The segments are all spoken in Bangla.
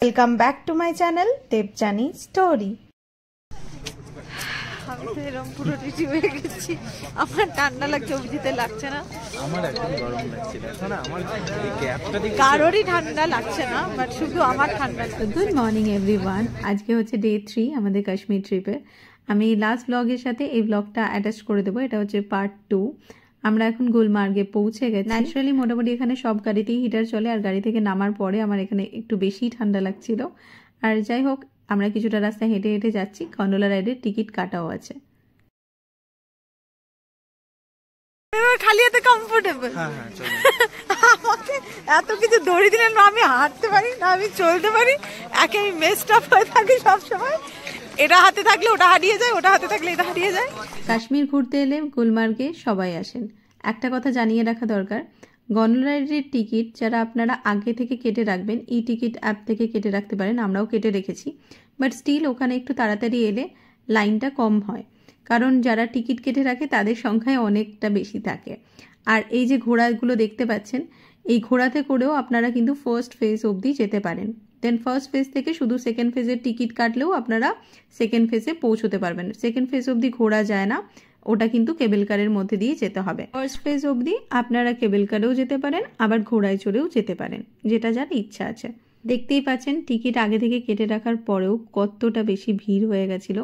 Welcome back to my channel Debjani story. আমি তো এরকম পুরো রেডি হয়ে গেছি। আমার ঠান্ডা লাগছে, অভিজিতে লাগছে না? আমার একদম গরম লাগছে। দেখো না আমার এই গ্যাপটা দেখো, কারোরই ঠান্ডা লাগছে না, বাট শুধু আমার ঠান্ডা লাগছে। Good morning everyone. আজকে হচ্ছে ডে 3 আমাদের কাশ্মীর ট্রিপের। আমি লাস্ট ব্লগের সাথে এই ব্লগটা অ্যাটাচ করে দেবো। এটা হচ্ছে পার্ট 2। আমরা এখন গুলমার্গে পৌঁছে গেছি। ন্যাচারালি মোটামুটি এখানে সব গাড়িতেই হিটার চলে, আর গাড়ি থেকে নামার পরে আমার এখানে একটু বেশি ঠান্ডা লাগছিল। আর যাই হোক, আমরা কিছুটা রাস্তা হেঁটে হেঁটে যাচ্ছি। গন্ডোলা রাইডের টিকিট কাটাও আছে। খালি এত কমফোর্টেবল। আমাকে এত কিছু দড়ি দিলেন না, আমি হাঁটতে পারি না, আমি চলতে পারি। একে আমি মেসড আপ হয়ে থাকি সবসময়। এটা হাতে থাকলে ওটা হারিয়ে যায়, ওটা হাতে থাকলে এটা হারিয়ে যায়। কাশ্মীর ঘুরতে এলে গুলমার্গে সবাই আসেন। একটা কথা জানিয়ে রাখা দরকার, গন্ডোলা রাইডের টিকিট যারা আপনারা আগে থেকে কেটে রাখবেন, ই টিকিট অ্যাপ থেকে কেটে রাখতে পারেন। আমরাও কেটে রেখেছি, বাট স্টিল ওখানে একটু তাড়াতাড়ি এলে লাইনটা কম হয়, কারণ যারা টিকিট কেটে রাখে তাদের সংখ্যায় অনেকটা বেশি থাকে। আর এই যে ঘোড়াগুলো দেখতে পাচ্ছেন, এই ঘোড়াতে করেও আপনারা কিন্তু ফার্স্ট ফেজ অবধি যেতে পারেন। দেন ফার্স্ট ফেজ থেকে শুধু সেকেন্ড ফেজের টিকিট কাটলেও আপনারা সেকেন্ড ফেজে পৌঁছতে পারবেন। সেকেন্ড ফেজ অবধি ঘোড়া যায় না, ওটা কিন্তু কেবল কারের মধ্যে দিয়ে যেতে হবে। ফার্স্ট ফেজ অবধি আপনারা কেবল কারেও যেতে পারেন, আবার ঘোড়ায় চড়েও যেতে পারেন, যেটা যার ইচ্ছা আছে। দেখতেই পাচ্ছেন টিকিট আগে থেকে কেটে রাখার পরেও কতটা বেশি ভিড় হয়ে গেছিল।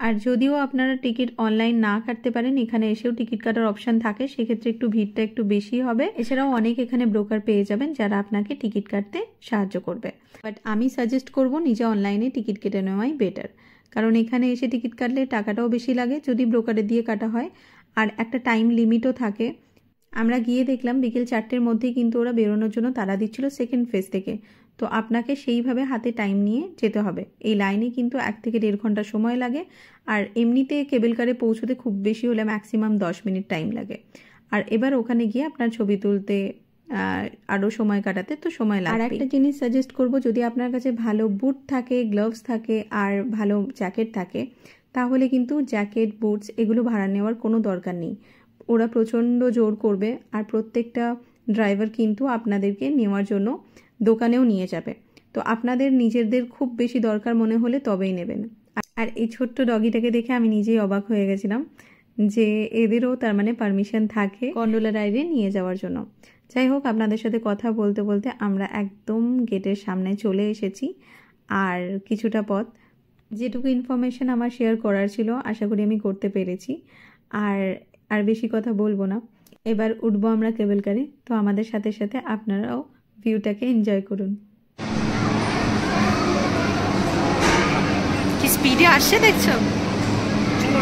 আর যদিও আপনারা টিকিট অনলাইন না কাটতে পারেন, এখানে এসেও টিকিট কাটার অপশন থাকে, সেক্ষেত্রে একটু ভিড়টা একটু বেশি হবে। এছাড়াও অনেক এখানে ব্রোকার পেয়ে যাবেন যারা আপনাকে টিকিট কাটতে সাহায্য করবে। বাট আমি সাজেস্ট করব নিজে অনলাইনে টিকিট কেটে নেওয়াই বেটার, কারণ এখানে এসে টিকিট কাটলে টাকাটাও বেশি লাগে যদি ব্রোকারে দিয়ে কাটা হয়, আর একটা টাইম লিমিটও থাকে। আমরা গিয়ে দেখলাম বিকেল 4টের মধ্যেই কিন্তু ওরা বেরোনোর জন্য তাড়া দিচ্ছিল সেকেন্ড ফেজ থেকে। তো আপনাকে সেইভাবে হাতে টাইম নিয়ে যেতে হবে। এই লাইনে কিন্তু 1 থেকে 1.5 ঘন্টা সময় লাগে, আর এমনিতে কেবল কারে পৌঁছতে খুব বেশি হলে ম্যাক্সিমাম 10 মিনিট টাইম লাগে। আর এবার ওখানে গিয়ে আপনার ছবি তুলতে আরও সময় কাটাতে তো সময় লাগে। আর একটা জিনিস সাজেস্ট করব, যদি আপনার কাছে ভালো বুট থাকে, গ্লাভস থাকে, আর ভালো জ্যাকেট থাকে, তাহলে কিন্তু জ্যাকেট, বুটস এগুলো ভাড়া নেওয়ার কোনো দরকার নেই। ওরা প্রচণ্ড জোর করবে, আর প্রত্যেকটা ড্রাইভার কিন্তু আপনাদেরকে নেওয়ার জন্য দোকানেও নিয়ে যাবে। তো আপনাদের নিজেদের খুব বেশি দরকার মনে হলে তবেই নেবেন। আর এই ছোট্ট ডগিটাকে দেখে আমি নিজেই অবাক হয়ে গেছিলাম যে এদেরও তার মানে পারমিশন থাকে গন্ডোলা রাইডে নিয়ে যাওয়ার জন্য। যাই হোক, আপনাদের সাথে কথা বলতে বলতে আমরা একদম গেটের সামনে চলে এসেছি। আর কিছুটা পথ, যেটুকু ইনফরমেশন আমার শেয়ার করার ছিল আশা করি আমি করতে পেরেছি। আর বেশি কথা বলবো না, এবার উঠবো আমরা কেবল কারে। তো আমাদের সাথে সাথে আপনারাও ভিউটাকে এনজয় করুন। কি স্পিডে আসছে দেখছো?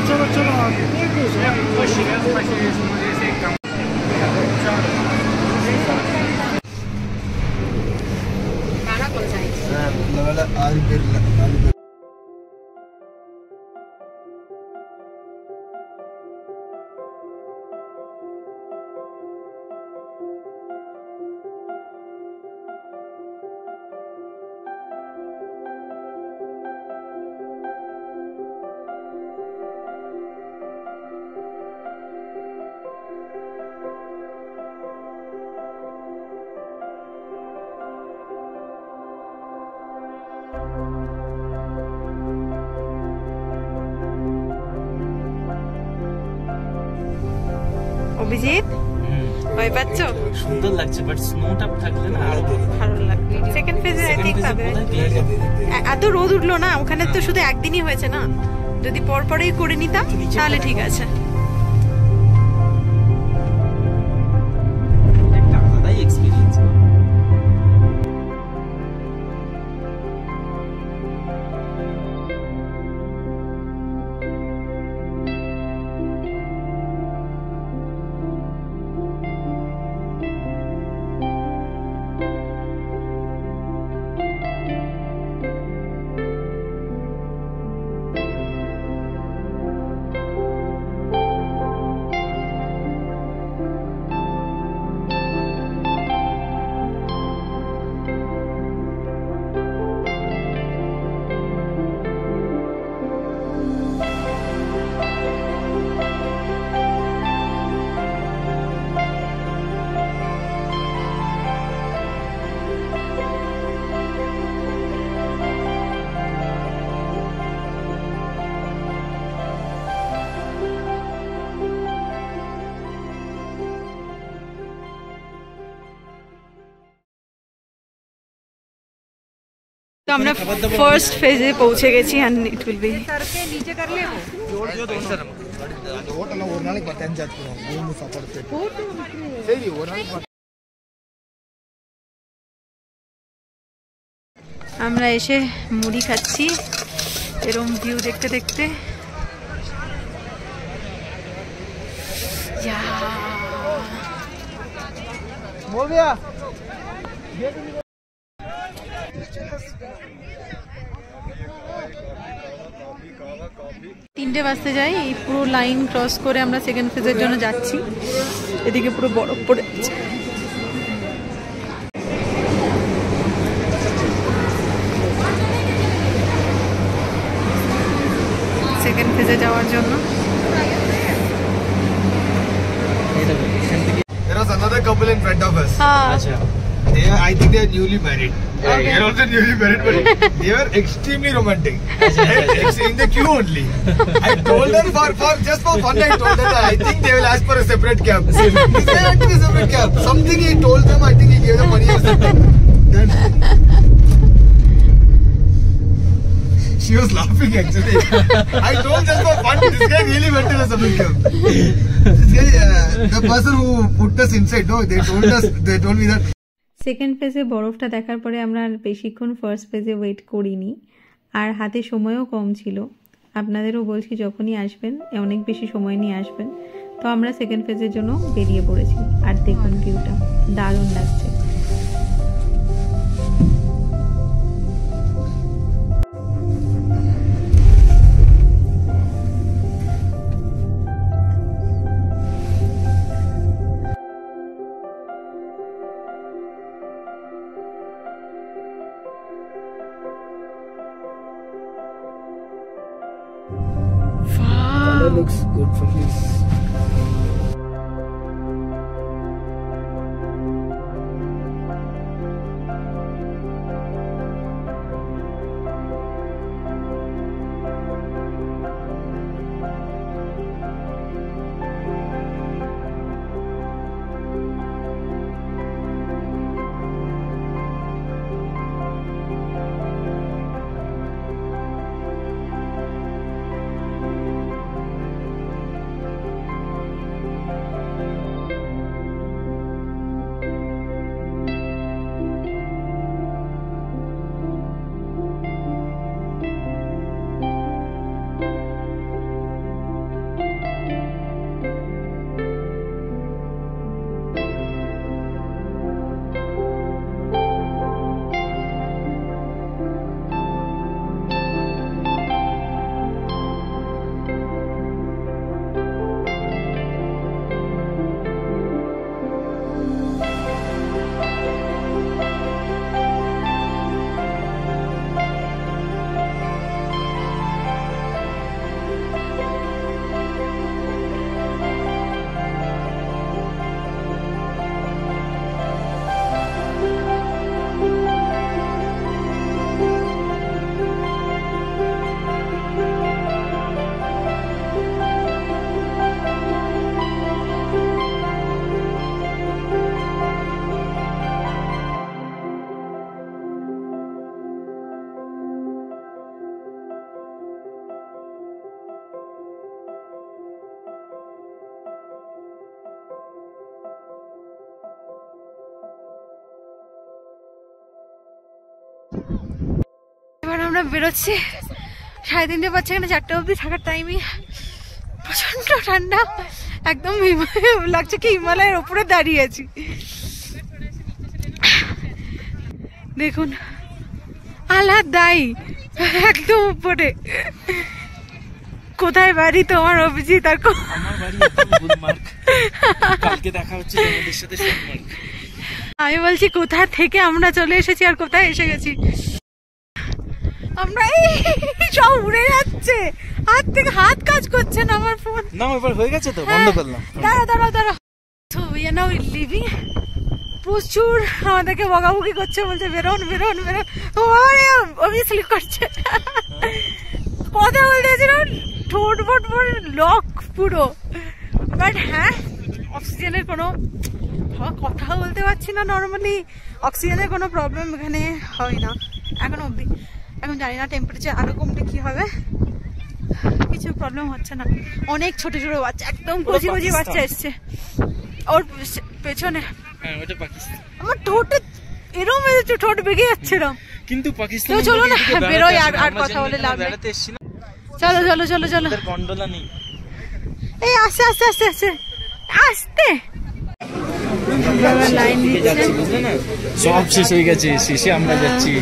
চলো চলো অভিজিৎ, ভয় পাচ্ছ? সুন্দর লাগছে, বাট স্নোটা থাকলে না আরো ভালো লাগবে। সেকেন্ড ফেজে আই থিংক পাবে। এত রোদ উঠলো না ওখানে, তো শুধু একদিনই হয়েছে না, যদি পরপরই করে নিতাম তাহলে ঠিক আছে। আলাদাই এক্সপেরিয়েন্স। আমরা ফার্স্ট ফেজে পৌঁছে গেছি and it will be আমরা এসে মুড়ি খাচ্ছি এরকম ভিউ দেখতে দেখতে। তিনটে বাজতে যাই, এই পুরো লাইন ক্রস করে আমরা সেকেন্ড ফেজের জন্য যাচ্ছি। এদিকে পুরো বরফ পড়ে যাচ্ছে। সেকেন্ড ফেজে যাওয়ার জন্য There was another couple in front of us. I think they are newly married. Okay. They are also newly married, but they were extremely romantic. In the queue only. I told them for just for fun. I told them that I think they will ask for a separate cab. He said actually a separate cab. Something he told them. I think he gave them money or something. Then she was laughing actually. I told just for fun. This guy really went in a separate cab. This guy, the person who put us inside, no, they told me that. Second ফেজে বরফটা দেখার পরে আমরা আর বেশিক্ষণ ফার্স্ট ফেজে ওয়েট করিনি, আর হাতে সময়ও কম ছিল। আপনাদেরও বলছি যখনই আসবেন অনেক বেশি সময় নিয়ে আসবেন। তো আমরা সেকেন্ড ফেজের জন্য বেরিয়ে পড়েছি। আর দেখুন ভিউটা দারুণ লাগছে। That looks good from this. এবার আমরা বেরোচ্ছি। 3:30 বাজছে, এখানে 4টা অবধি থাকার টাইমই। প্রচন্ড ঠান্ডা, একদম লাগছে কি হিমালয়ের ওপরে দাঁড়িয়ে আছি। দেখুন আলাদাই, একদম উপরে। কোথায় বাড়ি তোমার অভিজিৎ? আর আমার বাড়ি গুলমার্গ। কালকে দেখা হচ্ছে তোমাদের সাথে সোমবার। আমি বলছি কোথা থেকে আমরা চলে এসেছি আর কোথায় এসে গেছি। আমরা সব উড়ে যাচ্ছে, হাত থেকে হাত কাজ করছে না আমার ফোন। না এবার হয়ে গেছে তো, বন্ধ করলাম। দাঁড়া। So we are now leaving. প্রচুর আমাদেরকে বকাবকি করছে, বলছে বেরোন। অবভিয়াসলি করছে। কথা বলতেছিল, ঠোঁট ফোট লক পুরো। বাট হ্যাঁ, অক্সিজেনের কোনো কথা বলতে পারছি না নর্মালি। অক্সিজেনের কোনো প্রবলেম এখানে হয় না এখন অবধি। এখন জানি না টেম্পারেচার আরো কমলে কি হবে, কিছু প্রবলেম হচ্ছে না। অনেক ছোট ছোট বাচ্চা, একদম কচি কচি বাচ্চা এসছে ওর পেছনে। আমার ঠোঁটে এরম ঠোঁট বেগে যাচ্ছে এরম, কিন্তু পাকিস্তান। চলো না বেরোই, আর কথা বলে লাভ নেই। চলো চলো চলো চলো, এই আস্তে আস্তে আস্তে আস্তে আস্তে। লাইন দিচ্ছে, সব শেষ হয়ে গেছে, শেষে আমরা যাচ্ছি।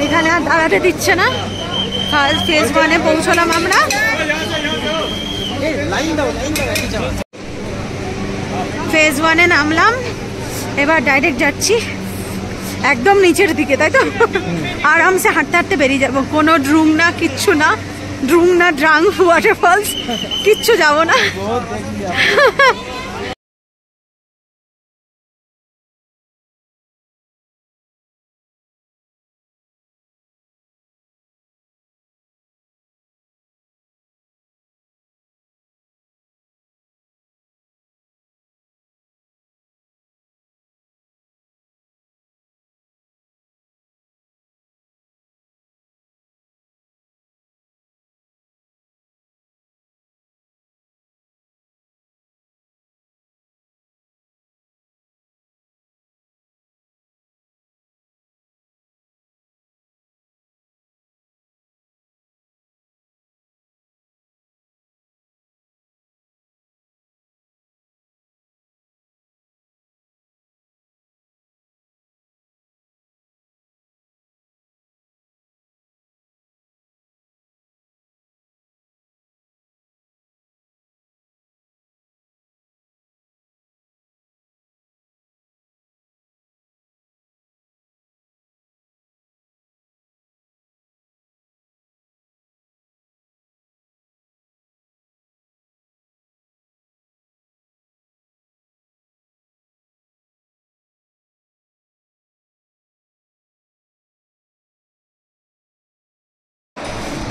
এখানে আর দাঁড়াতে দিচ্ছে না। ফার্স্ট ফেজ 1-এ পৌঁছলাম আমরা। ফেজ 1-এ নামলাম, এবার ডাইরেক্ট যাচ্ছি একদম নিচের দিকে, তাই তো? আরামসে হাঁটতে হাঁটতে বেরিয়ে যাবো। কোনো ড্রুম না, কিচ্ছু না, ড্রুম না, ড্রাং ওয়াটারফলস কিচ্ছু যাবো না।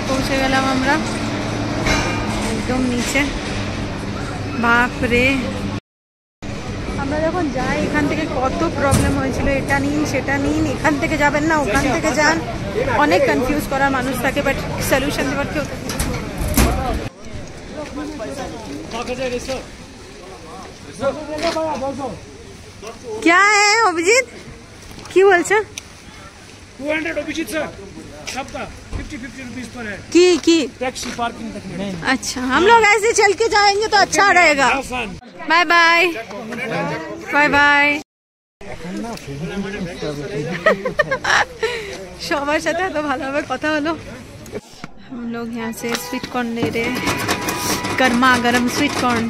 পৌঁছে গেলাম আমরা একদম নিচে। বাপরে, আমরা যখন যাই এখান থেকে কত প্রবলেম হয়েছিল, এটা নিন সেটা নিন, এখান থেকে যাবেন না ওখান থেকে যান, অনেক কনফিউজ করা মানুষ থাকে, বাট সলিউশন দেওয়ার কেউ থাকে। क्या है अभिजीत, की बोलছে? 200 अभिजीत सर, सबका 50-50 रुपीस पर है की टैक्सी पार्किंग तक में। अच्छा, हम लोग ऐसे चल के जाएंगे तो अच्छा रहेगा। Bye bye bye bye. সবার সাথে এত ভালোভাবে কথা হলো। हम लोग यहाँ से स्वीट कॉर्न ले रहे हैं, गर्मा गर्म स्वीट कॉर्न।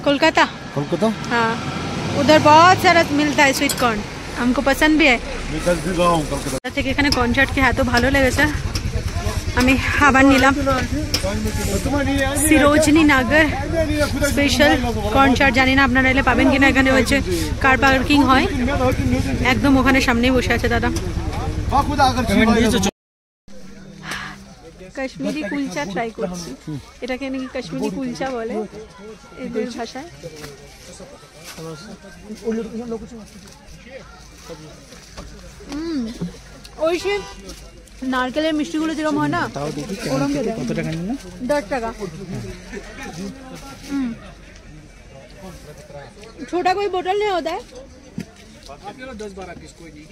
कोलकाता। कोलकाता? हाँ, उधर बहुत सारा मिलता है स्वीट कॉर्न, हमको पसंद भी है। থেকে এখানে কনসার্ট কি এত ভালো লেগেছে, আমি আবার নিলাম সিরোজনি নাগর স্পেশাল কনসার্ট। জানি না আপনারা এলে পাবেন কিনা, এখানে হচ্ছে কার পার্কিং হয়, একদম ওখানে সামনেই বসে আছে দাদা। কাশ্মীরি কুলচা ট্রাই করছি, এটাকে নাকি কাশ্মীরি কুলচা বলে এদের ভাষায়। ওই সে নারকেলের মিষ্টিগুলো যেরকম হয় না, ওরকম। কত টাকা নিল? 10 টাকা। छोटा कोई बोतल नहीं होता है? 10-12 पीस कोई नहीं।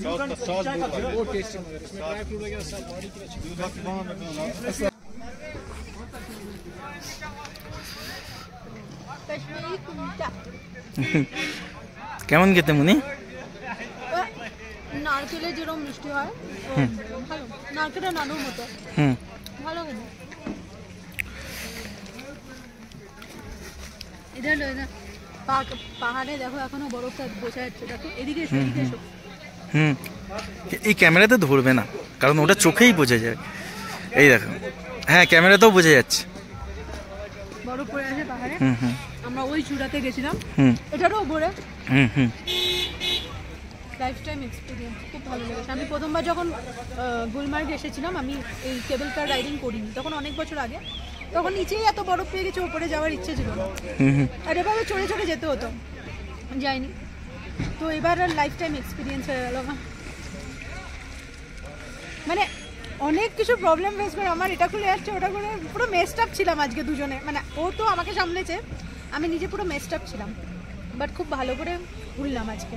बहुत टेस्टी मगर इसमें ड्राई फ्रूट वगैरह सब बॉडी के लिए अच्छा। কাশ্মীরি কুলচা কেমন খেতে মুনি? নারকেলের যেরকম মিষ্টি হয় ভালো, নারকেলের নাড়ুর মতো ভালো খেতে। এটা না পাহাড়ে দেখো এখনো বরফ বোঝা যাচ্ছে, দেখো এদিকে এসো, এদিকে এসো। এই ক্যামেরাতে ধরবে না কারণ ওটা চোখেই বোঝা যায়। এই দেখো, হ্যাঁ ক্যামেরাতেও বোঝা যাচ্ছে বরফ পড়ে আছে পাহাড়ে। আমরা ওই চূড়াতে গেছিলাম, এটারও উপরে। লাইফ টাইম এক্সপিরিয়েন্স, খুব ভালো লেগেছে। আমি প্রথমবার যখন গুলমার্গ এসেছিলাম, আমি এই কেবল কার রাইডিং করিনি, তখন অনেক বছর আগে। তখন নিচেই এত বরফ পেয়ে গেছে, উপরে যাওয়ার ইচ্ছে ছিল না, আর এভাবে চড়ে চড়ে যেতে হতো, যাইনি। তো এবার আর লাইফ টাইম এক্সপিরিয়েন্স হয়ে গেল। মানে অনেক কিছু প্রবলেম ফেস করে, আমার এটা খুলে আসছে ওটা করে, পুরো মেসড আপ ছিলাম আজকে দুজনে। মানে ও তো আমাকে সামলেছে, আমি নিজে পুরো মেসড আপ ছিলাম, বাট খুব ভালো করে ঘুরলাম আজকে।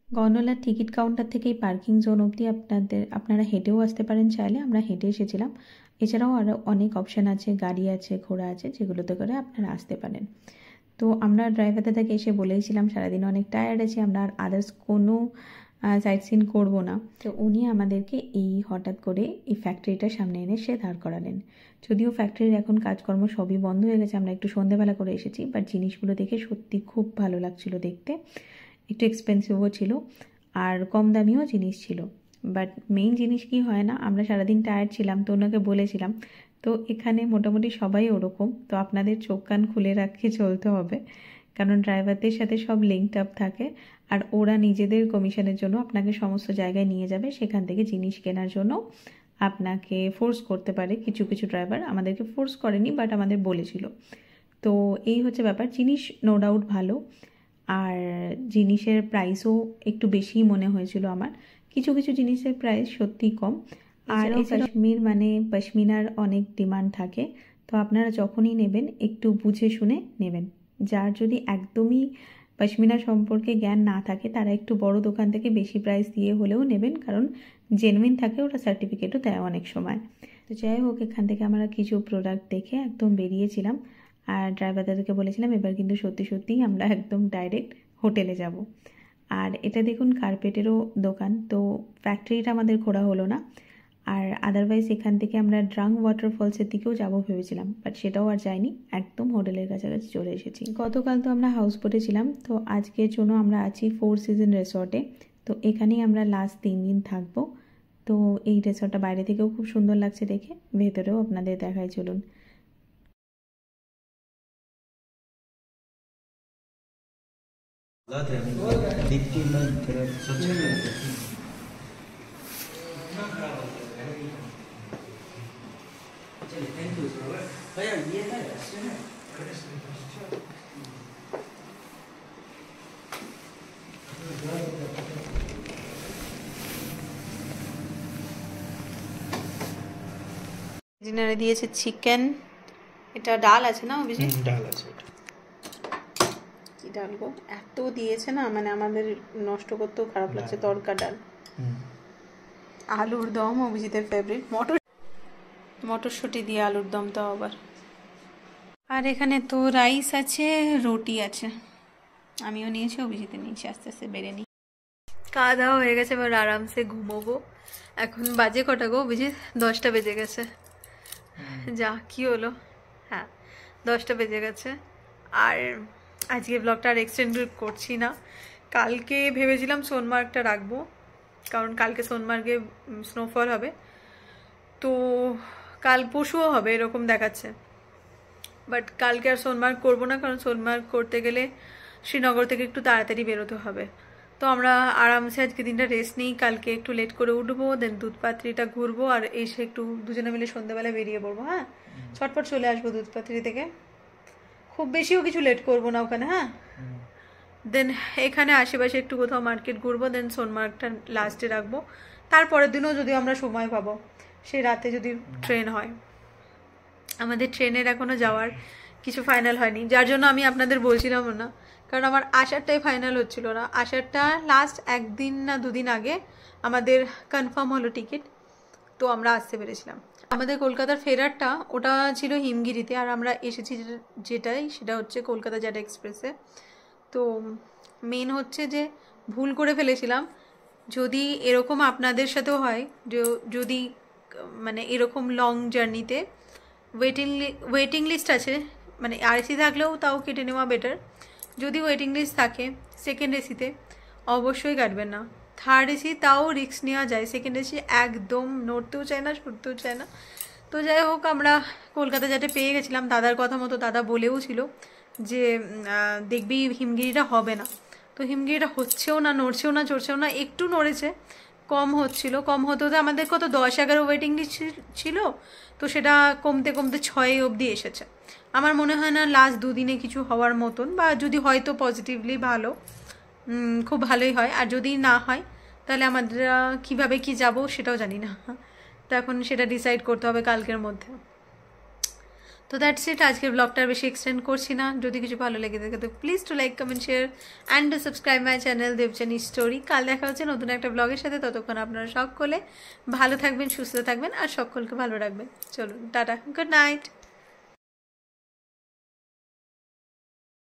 গন্ডোলার টিকিট কাউন্টার থেকেই পার্কিং জোন অবধি আপনারা হেঁটেও আসতে পারেন চাইলে। আমরা হেঁটে এসেছিলাম। এছাড়াও আরও অনেক অপশান আছে, গাড়ি আছে, ঘোড়া আছে, যেগুলোতে করে আপনারা আসতে পারেন। তো আমরা ড্রাইভার দাদাকে এসে বলেইছিলাম সারাদিন অনেক টায়ার্ড আছি, আমরা আর আদার্স কোনো সাইট সিন করবো না। তো উনি আমাদেরকে এই হঠাৎ করে এই ফ্যাক্টরিটার সামনে এনে সে দাঁড় করালেন। যদিও ফ্যাক্টরির এখন কাজকর্ম সবই বন্ধ হয়ে গেছে, আমরা একটু সন্ধ্যেবেলা করে এসেছি, বাট জিনিসগুলো দেখে সত্যি খুব ভালো লাগছিল দেখতে। একটু এক্সপেন্সিভও ছিল আর কম দামিও জিনিস ছিল। বাট মেইন জিনিস কি হয় না, আমরা সারাদিন টায়ার্ড ছিলাম, তো ওনাকে বলেছিলাম। তো এখানে মোটামুটি সবাই ওরকম, তো আপনাদের চোখ কান খুলে রাখে চলতে হবে, কারণ ড্রাইভারদের সাথে সব লিঙ্কড আপ থাকে, আর ওরা নিজেদের কমিশনের জন্য আপনাকে সমস্ত জায়গায় নিয়ে যাবে, সেখান থেকে জিনিস কেনার জন্য আপনাকে ফোর্স করতে পারে। কিছু কিছু ড্রাইভার আমাদেরকে ফোর্স করেনি, বাট আমাদের বলেছিল। তো এই হচ্ছে ব্যাপার। জিনিস নো ডাউট ভালো, আর জিনিসের প্রাইসও একটু বেশিই মনে হয়েছিল আমার। কিছু কিছু জিনিসের প্রাইস সত্যিই কম। আর এই কাশ্মীর মানে পশমিনার অনেক ডিমান্ড থাকে, তো আপনারা যখনই নেবেন একটু বুঝে শুনে নেবেন। যার যদি একদমই পশমিনা সম্পর্কে জ্ঞান না থাকে, তারা একটু বড় দোকান থেকে বেশি প্রাইস দিয়ে হলেও নেবেন, কারণ জেনুইন থাকে, ওটা সার্টিফিকেটও দেয় অনেক সময়। তো যাই হোক, এখান থেকে আমরা কিছু প্রোডাক্ট দেখে একদম বেরিয়েছিলাম, আর ড্রাইভার দাদাকে বলেছিলাম এবার কিন্তু সত্যি সত্যিই আমরা একদম ডাইরেক্ট হোটেলে যাব। আর এটা দেখুন কার্পেটেরও দোকান। তো ফ্যাক্টরিটা আমাদের ঘোরা হলো না, আর আদারওয়াইজ এখান থেকে আমরা ড্রাং ওয়াটারফলসের দিকেও যাবো ভেবেছিলাম, বাট সেটাও আর যাইনি, একদম হোটেলের কাছাকাছি চলে এসেছি। গতকাল তো আমরা হাউস বোটে ছিলাম, তো আজকের জন্য আমরা আছি 4 সিজন রিসর্টে। তো এখানেই আমরা লাস্ট 3 দিন থাকবো। তো এই রিসর্টটা বাইরে থেকেও খুব সুন্দর লাগছে দেখে, ভেতরেও আপনাদের দেখাই, চলুন। ডিনারে দিয়েছে চিকেন, এটা ডাল আছে না অভিজিৎ? ডাল আছে। কি ডাল গো, এত দিয়েছে না, মানে আমাদের নষ্ট করতেও খারাপ লাগছে। তড়কা ডাল, আলুর দম অভিজিতের ফেভারিট, মটরশুঁটি দিয়ে আলুর দমটাও আবার। আর এখানে তো রাইস আছে, রুটি আছে, আমিও নিয়েছি, অভিজিতে নিয়েছি। আস্তে আস্তে বেড়ে নিই। খাওয়া দাওয়া হয়ে গেছে, এবার আরামসে ঘুমোবো। এখন বাজে কটা গো অভিজিৎ? 10টা বেজে গেছে। যা কি হলো, হ্যাঁ 10টা বেজে গেছে। আর আজকে ব্লগটা আর এক্সটেন্ড করছি না। কালকে ভেবেছিলাম সোনমার্গটা রাখবো, কারণ কালকে সোনমার্গে স্নোফল হবে, তো কাল পরশুও হবে এরকম দেখাচ্ছে। বাট কালকে আর সোনমার্গ করবো না, কারণ সোনমার্গ করতে গেলে শ্রীনগর থেকে একটু তাড়াতাড়ি বেরোতে হবে। তো আমরা আরামসে আজকে দিনটা রেস্ট নিই, কালকে একটু লেট করে উঠবো, দেন দুধপাত্রিটা ঘুরবো, আর এসে একটু দুজনে মিলে সন্ধ্যাবেলা বেরিয়ে পড়বো। হ্যাঁ, ছটপট চলে আসবো দুধপাত্রি থেকে, খুব বেশিও কিছু লেট করবো না ওখানে। হ্যাঁ, দেন এখানে আশেপাশে একটু কোথাও মার্কেট ঘুরবো, দেন সোনমার্গটা লাস্টে রাখবো। তারপরের দিনও যদি আমরা সময় পাবো, সে রাতে যদি ট্রেন হয়। আমাদের ট্রেনের এখনও যাওয়ার কিছু ফাইনাল হয়নি, যার জন্য আমি আপনাদের বলছিলাম না, কারণ আমার আসারটাই ফাইনাল হচ্ছিল না। আসারটা লাস্ট 1 দিন না 2 দিন আগে আমাদের কনফার্ম হলো টিকিট, তো আমরা আসতে পেরেছিলাম। আমাদের কলকাতার ফেরারটা ওটা ছিল হিমগিরিতে, আর আমরা এসেছি সেটা হচ্ছে কলকাতা জ্যাট এক্সপ্রেসে। তো মেন হচ্ছে যে ভুল করে ফেলেছিলাম। যদি এরকম আপনাদের সাথেও হয়, যদি মানে এরকম লং জার্নিতে ওয়েটিং লিস্ট আছে, মানে আরএসি থাকলেও তাও কেটে নেওয়া বেটার। যদি ওয়েটিং লিস্ট থাকে সেকেন্ড এসিতে অবশ্যই কাটবেন না। থার্ড এসি তাও রিস্ক নেওয়া যায়, সেকেন্ড এসি একদম নড়তেও চায় না, সরতেও চায় না। তো যাই হোক, আমরা কলকাতা যাতে পেয়ে গেছিলাম। দাদার কথা মতো দাদা বলেও ছিল যে দেখবি হিমগিরিটা হবে না। তো হিমগিরিটা হচ্ছেও না, নড়ছেও না, চড়ছেও না, একটু নড়েছে, কম হচ্ছিল। কম হতে হতে আমাদের কত 10-11 ওয়েটিং লিস্ট ছিল, তো সেটা কমতে কমতে 6 অবধি এসেছে। আমার মনে হয় না লাস্ট 2 দিনে কিছু হওয়ার মতন, বা যদি হয়তো পজিটিভলি ভালো, খুব ভালোই হয়। আর যদি না হয় তাহলে আমাদের কিভাবে কি যাব সেটাও জানি না। তো এখন সেটা ডিসাইড করতে হবে কালকের মধ্যে। তো দ্যাটস ইট, আজকের ব্লগটা বেশি এক্সটেন্ড করছি না। যদি কিছু ভালো লেগে থাকে তো please to like, comment, share and to subscribe my channel Debjani story. কাল দেখা হচ্ছে নতুন একটা ব্লগের সাথে। ততক্ষণ আপনারা সকলে ভালো থাকবেন, সুস্থ থাকবেন আর সকলকে ভালো রাখবেন। চলুন, টাটা, গুড নাইট।